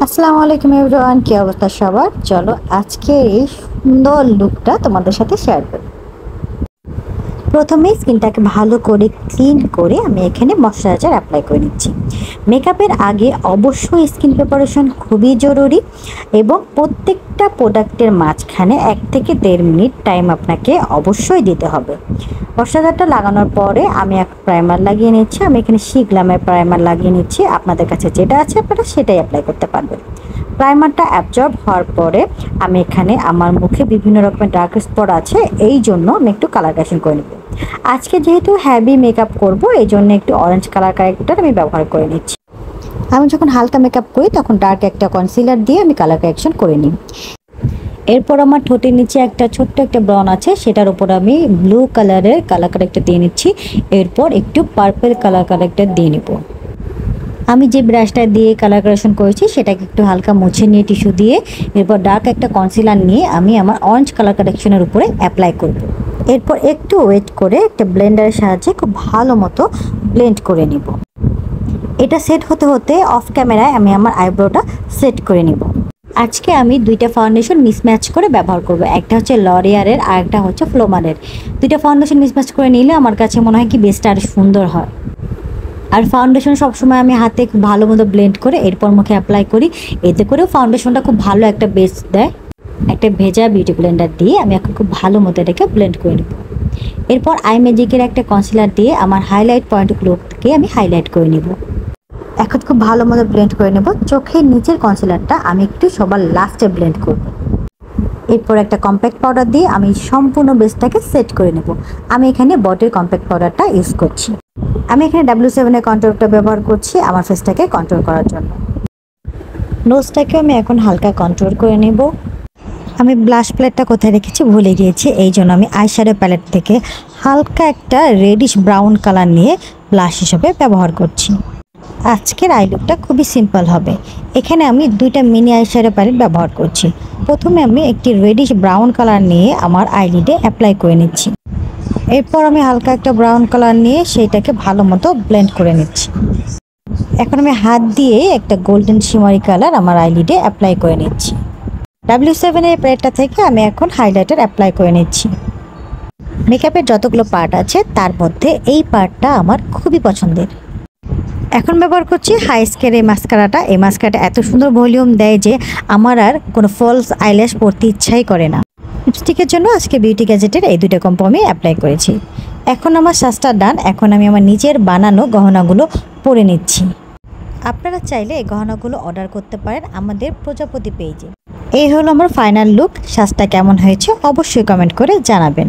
আসসালামু আলাইকুম এভরিওয়ান, কি অবস্থা সবার? চলো আজকে এই সুন্দর লুকটা তোমাদের সাথে শেয়ার করি। প্রথমে স্কিনটাকে ভালো করে ক্লিন করে আমি এখানে ময়শ্চারাইজার অ্যাপ্লাই করে নিচ্ছি। মেকআপের আগে অবশ্যই স্কিন প্রিপারেশন খুবই জরুরি এবং প্রত্যেকটা প্রোডাক্টের মাঝখানে 1 থেকে 1.5 মিনিট টাইম আপনাকে অবশ্যই দিতে হবে। ময়শ্চারাইজারটা লাগানোর পরে আমি এক প্রাইমার লাগিয়ে নিচ্ছি। আমি এখানে গ্ল্যামের প্রাইমার লাগিয়ে নিচ্ছি। আপনাদের কাছে যেটা আছে আপনারা সেটাই অ্যাপ্লাই করতে পারবেন। প্রাইমারটা অ্যাবজর্ব হওয়ার পরে আমি এখানে আমার মুখে বিভিন্ন রকমের ডার্ক স্পট আছে, এই জন্য আমি একটু কালার কারেকশন করে নেব। আজকে যেহেতু হ্যাভি মেকআপ করব, এই জন্য একটু অরেঞ্জ কালার কারেক্টার আমি ব্যবহার করে নিচ্ছি। আমি যখন হালকা মেকআপ করি তখন ডার্ক একটা কনসিলার দিয়ে আমি কালার কারেকশন করে নিই। এরপর আমার ঠোঁটের নিচে একটা ছোট্ট একটা ব্রাউন আছে, সেটার উপর আমি ব্লু কালারের কালার কারেক্টার দিয়ে নিচ্ছি। এরপর একটু পার্পল কালার কারেক্টার দিয়ে নেব। আমি যে ব্রাশটা দিয়ে কালার কারেকশন করেছি সেটাকে একটু হালকা মুছে নিয়ে টিস্যু দিয়ে এরপর ডার্ক একটা কনসিলার নিয়ে আমি আমার অরেঞ্জ কালার কারেকশনের উপরে অ্যাপ্লাই করব। এরপর একটু ওয়েট করে একটা ব্লেন্ডারের সাহায্যে খুব ভালো মতো ব্লেন্ড করে নিব। এটা সেট হতে হতে অফ ক্যামেরায় আমি আমার আইব্রোটা সেট করে নিব। আজকে আমি দুইটা ফাউন্ডেশন মিসম্যাচ করে ব্যবহার করব। একটা হচ্ছে লরিয়ারের আর একটা হচ্ছে ফ্লোমারের। দুইটা ফাউন্ডেশন মিসম্যাচ করে নিলে আমার কাছে মনে হয় কি বেসটা আরও সুন্দর হয়। আর ফাউন্ডেশন সবসময় আমি হাতে খুব ভালো মতো ব্লেন্ড করে এরপর মুখে অ্যাপ্লাই করি, এতে করেও ফাউন্ডেশনটা খুব ভালো একটা বেস দেয়। একটা ভেজা বিউটি ব্লেন্ডার দিয়ে আমি এখন খুব ভালো মতো এটাকে ব্লেন্ড করে নেব। এরপর আই ম্যাজিকের একটা কনসিলার দিয়ে আমার হাইলাইট পয়েন্টগুলোকে আমি হাইলাইট করে নেব। এখন খুব ভালো মতো ব্লেন্ড করে নেব। চোখের নিচের কনসিলারটা আমি একটু সবার লাস্টে ব্লেন্ড করব। এরপর একটা কম্প্যাক্ট পাউডার দিয়ে আমি সম্পূর্ণ বেসটাকে সেট করে নেব। আমি এখানে বডির কম্প্যাক্ট পাউডারটা ইউজ করছি। আমি এখানে W7 এর কন্ট্রোলটা ব্যবহার করছি আমার ফেসটাকে কন্ট্রোল করার জন্য। নোজটাকে আমি এখন হালকা কন্ট্রোল করে নেব। আমি ব্লাশ প্যালেটটা কোথায় রেখেছি ভুলে গিয়েছি, এই জন্য আমি আইশ্যাডো প্যালেট থেকে হালকা একটা রেডিশ ব্রাউন কালার নিয়ে ব্লাশ হিসেবে ব্যবহার করছি। আজকের আই লুকটা খুবই সিম্পল হবে। এখানে আমি দুইটা মিনি আইশ্যাডো প্যালেট ব্যবহার করছি। প্রথমে আমি একটি রেডিশ ব্রাউন কালার নিয়ে আমার আইলিডে অ্যাপ্লাই করে নিচ্ছি। এরপর আমি হালকা একটা ব্রাউন কালার নিয়ে সেইটাকে ভালো মতো ব্লেন্ড করে নিচ্ছি। এখন আমি হাত দিয়ে একটা গোল্ডেন শিমারি কালার আমার আইলিডে অ্যাপ্লাই করে নিচ্ছি। W7 এর প্যালেটটা থেকে আমি এখন হাইলাইটার অ্যাপ্লাই করে নিচ্ছি। মেকআপের যতগুলো পার্ট আছে তার মধ্যে এই পার্টটা আমার খুবই পছন্দের। এখন ব্যবহার করছি হাইস্কের এই মাস্কারাটা। এই মাস্কারাটা এত সুন্দর ভলিউম দেয় যে আমার আর কোনো ফলস আইল্যাশ পরতে ইচ্ছাই করে না। লিপস্টিকের জন্য আজকে বিউটি গ্যাজেটের এই দুইটা কম্বো আমি অ্যাপ্লাই করেছি। এখন আমার সাজটা ডান। এখন আমি আমার নিজের বানানো গহনাগুলো পরে নিচ্ছি। আপনারা চাইলে এই গহনাগুলো অর্ডার করতে পারেন আমাদের প্রজাপতি পেজে। এই হলো আমার ফাইনাল লুক। সাজটা কেমন হয়েছে অবশ্যই কমেন্ট করে জানাবেন।